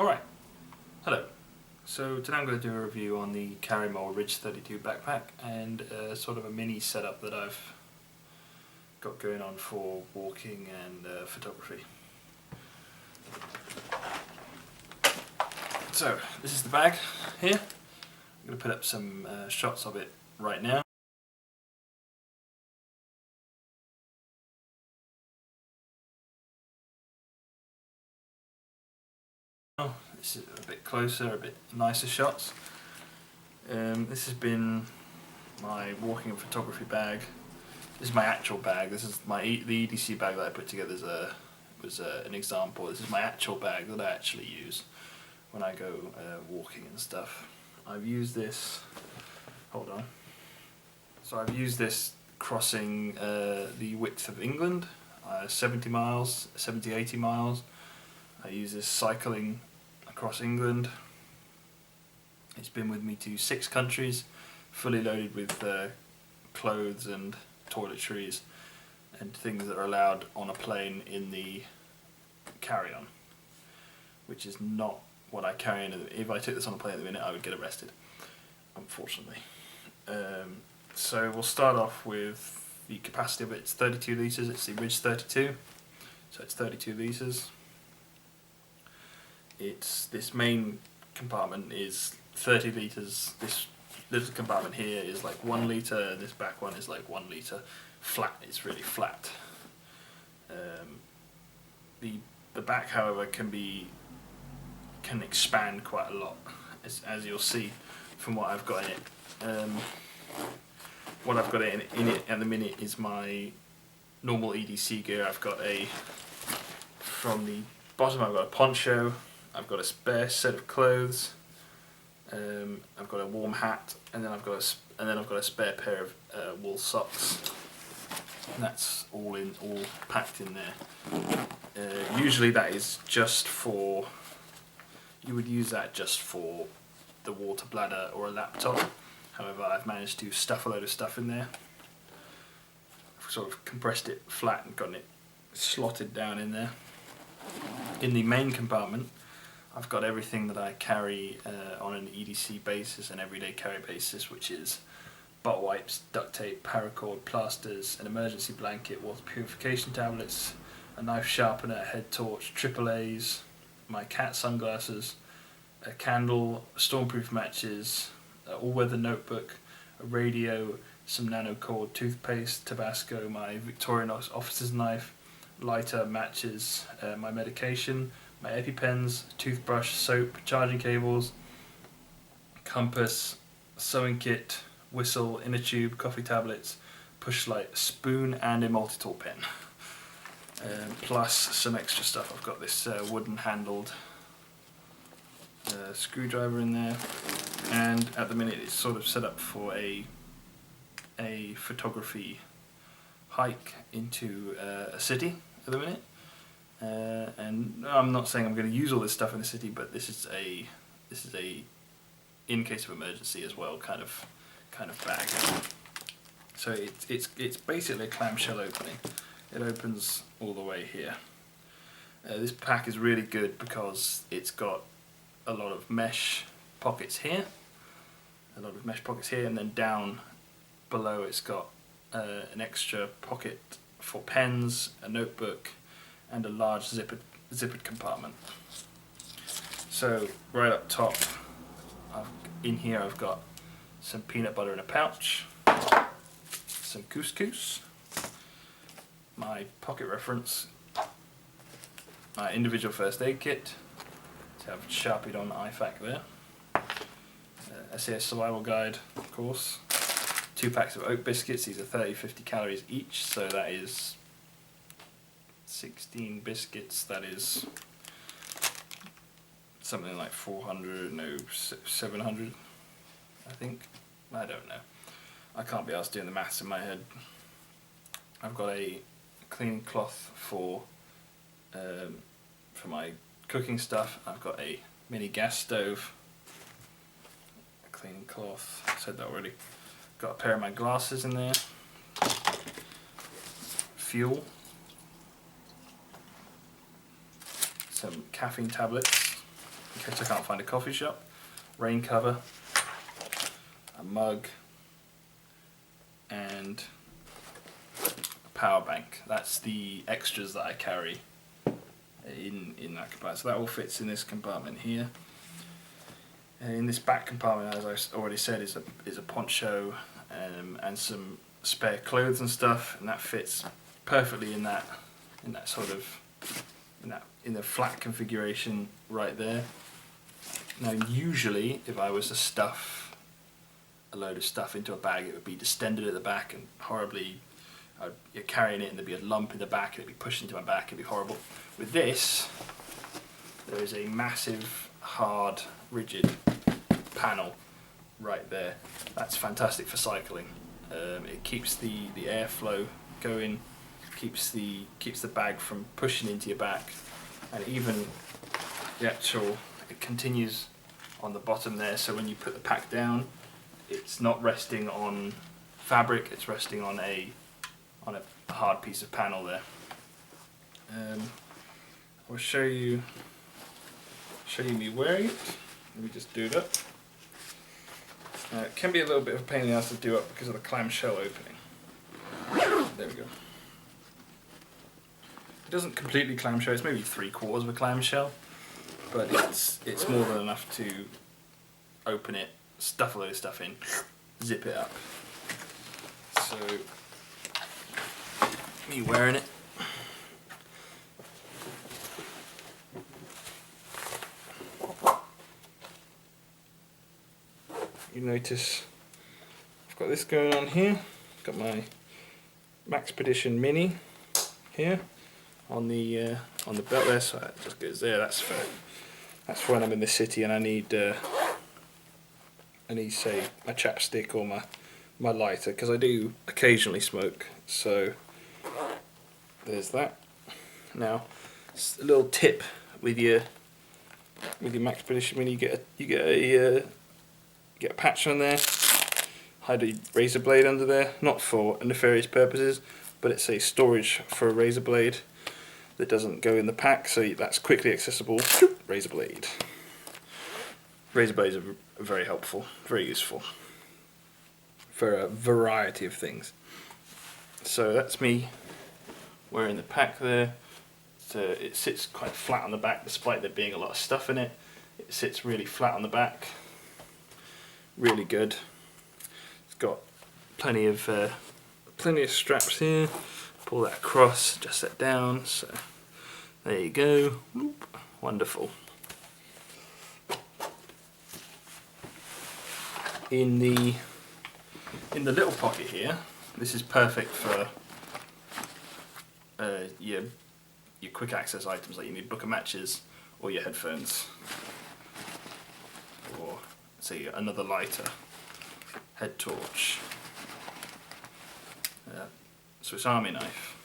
Alright, hello. So today I'm going to do a review on the Karrimor Ridge 32 backpack and sort of a mini setup that I've got going on for walking and photography. So this is the bag here. I'm going to put up some shots of it right now. This is a bit closer, a bit nicer shots. This has been my walking and photography bag. This is my actual bag. This is the EDC bag that I put together was an example. This is my actual bag that I actually use when I go walking and stuff. I've used this. Hold on. So I've used this crossing the width of England, 70 miles, 80 miles. I use this cycling across England. It's been with me to 6 countries, fully loaded with clothes and toiletries and things that are allowed on a plane in the carry-on, which is not what I carry in. If I took this on a plane at the minute, I would get arrested, unfortunately. So we'll start off with the capacity of it. It's 32 litres, it's the Ridge 32, so it's 32 litres. This main compartment is 30 litres, this little compartment here is like 1 litre, and this back one is like 1 litre. Flat, it's really flat. The back, however, can expand quite a lot, as you'll see from what I've got in it. What I've got in it at the minute is my normal EDC gear. I've got from the bottom I've got a poncho, I've got a spare set of clothes, I've got a warm hat, and then I've got a spare pair of wool socks. And that's all packed in there. Usually that is just for, you would use that just for the water bladder or a laptop. However, I've managed to stuff a load of stuff in there. I've sort of compressed it flat and gotten it slotted down in there. In the main compartment, I've got everything that I carry on an EDC basis, an everyday carry basis, which is butt wipes, duct tape, paracord, plasters, an emergency blanket, water purification tablets, a knife sharpener, a head torch, AAAs, my cat sunglasses, a candle, stormproof matches, an all-weather notebook, a radio, some nano cord toothpaste, Tabasco, my Victorian officer's knife, lighter, matches, my medication, my EpiPens, toothbrush, soap, charging cables, compass, sewing kit, whistle, inner tube, coffee tablets, push light, spoon, and a multi-tool pen. Plus some extra stuff. I've got this wooden handled screwdriver in there, and at the minute it's sort of set up for a photography hike into a city at the minute. And I'm not saying I'm going to use all this stuff in the city, but this is a in case of emergency as well kind of bag. So it's basically a clamshell opening. It opens all the way here. This pack is really good because it's got a lot of mesh pockets here, and then down below it's got an extra pocket for pens, a notebook, and a large zippered compartment. So right up top, in here I've got some peanut butter in a pouch, some couscous, my pocket reference, my individual first aid kit, so I've sharpied on the IFAK there, SAS survival guide, of course, 2 packs of oat biscuits. These are 30-50 calories each, so that is 16 biscuits, that is something like 700, I think. I don't know. I can't be asked doing the maths in my head. I've got a cleaning cloth for my cooking stuff. I've got a mini gas stove, a cleaning cloth, I said that already. Got a pair of my glasses in there, fuel, some caffeine tablets, in case I can't find a coffee shop, rain cover, a mug, and a power bank. That's the extras that I carry in that compartment. So that all fits in this compartment here. In this back compartment, as I already said, is a poncho and some spare clothes and stuff, and that fits perfectly in that sort of in the flat configuration right there. Now, usually, if I was to stuff a load of stuff into a bag, it would be distended at the back and horribly. You're carrying it, and there'd be a lump in the back, and it'd be pushed into my back. It'd be horrible. With this, there is a massive, hard, rigid panel right there. That's fantastic for cycling. It keeps the airflow going, keeps the bag from pushing into your back, and even it continues on the bottom there. So when you put the pack down, it's not resting on fabric. It's resting on a hard piece of panel there. I'll show you me wearing it. Let me just do that. It can be a little bit of a pain in the ass to do up because of the clamshell opening. There we go. It doesn't completely clamshell, it's maybe 3/4 of a clamshell, but it's more than enough to open it, stuff a load of stuff in, zip it up. So, me wearing it. You notice I've got this going on here. Got my Maxpedition Mini here on the belt there, so that just goes there. That's for when I'm in the city and I need say my chapstick or my lighter, because I do occasionally smoke. So there's that. Now, a little tip with your Maxpedition Mini, you get a patch on there, hide a razor blade under there, not for nefarious purposes, but it's a storage for a razor blade that doesn't go in the pack, so that's quickly accessible. Razor blade. Razor blades are very helpful, very useful for a variety of things. So that's me wearing the pack there. So it sits quite flat on the back, despite there being a lot of stuff in it. It sits really flat on the back. Really good. It's got plenty of straps here. Pull that across, adjust that down. So there you go. Whoop. Wonderful. In the little pocket here, this is perfect for your quick access items, like you need book of matches or your headphones, or say another lighter, head torch, Swiss Army knife.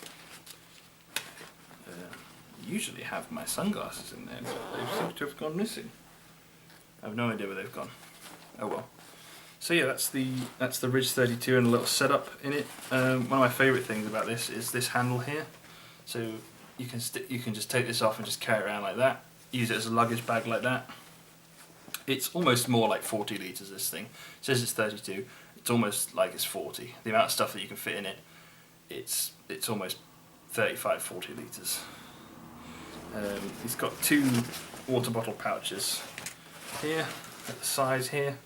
Usually have my sunglasses in there, but they seem to have gone missing. I have no idea where they've gone. Oh well. So yeah, that's the Ridge 32 and a little setup in it. One of my favourite things about this is this handle here. So you can just take this off and just carry it around like that. Use it as a luggage bag like that. It's almost more like 40 litres, this thing. It says it's 32, it's almost like it's 40. The amount of stuff that you can fit in it, it's almost 35, 40 litres. It's got two water bottle pouches here, at the sides here.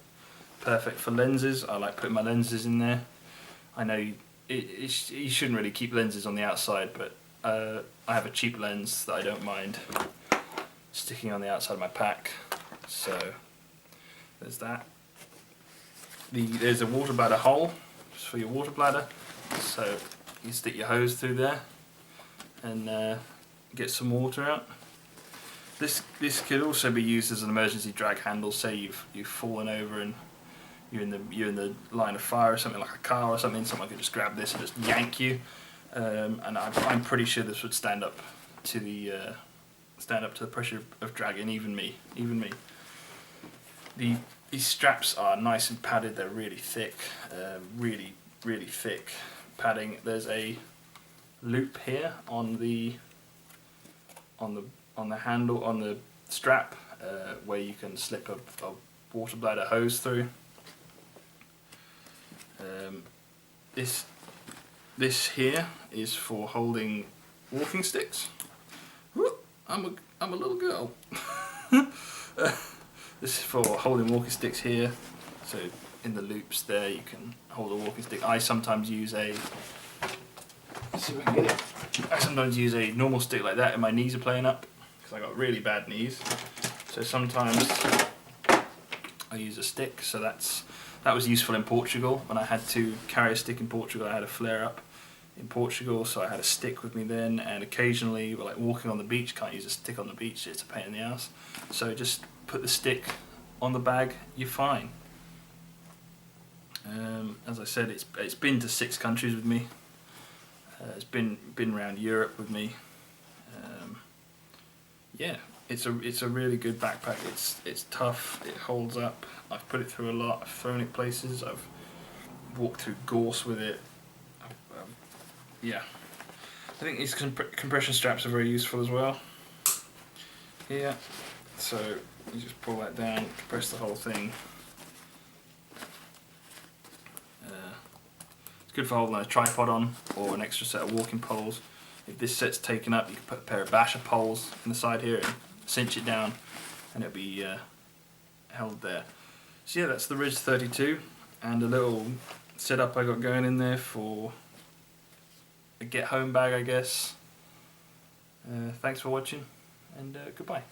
Perfect for lenses. I like putting my lenses in there. I know you shouldn't really keep lenses on the outside, but I have a cheap lens that I don't mind sticking on the outside of my pack. So there's that. There's a water bladder hole just for your water bladder, so you stick your hose through there and get some water out. This could also be used as an emergency drag handle. Say you've fallen over and you're in the line of fire or something, like a car or something. Someone could just grab this and just yank you, and I'm pretty sure this would stand up to the pressure of dragging even me. These straps are nice and padded. They're really thick, really thick padding. There's a loop here on the handle, on the strap, where you can slip a water bladder hose through. This here is for holding walking sticks. I'm a little girl. This is for holding walking sticks here. So in the loops there, you can hold a walking stick. I sometimes use a. Let's see if I can get it. I sometimes use a normal stick like that, and my knees are playing up because I got really bad knees. So sometimes I use a stick. So that was useful in Portugal when I had to carry a stick in Portugal. I had a flare up in Portugal, so I had a stick with me then. And occasionally, like walking on the beach, can't use a stick on the beach. It's a pain in the ass. So just put the stick on the bag. You're fine. As I said, it's been to 6 countries with me. It's been around Europe with me. Yeah, it's a really good backpack. It's tough. It holds up. I've put it through a lot. I've thrown it places. I've walked through gorse with it. Yeah, I think these compression straps are very useful as well. Yeah, so you just pull that down, compress the whole thing. It's good for holding a tripod on or an extra set of walking poles. If this set's taken up, you can put a pair of basher poles in the side here and cinch it down, and it'll be held there. So yeah, that's the Ridge 32 and a little setup I got going in there for a get home bag, I guess. Thanks for watching, and goodbye.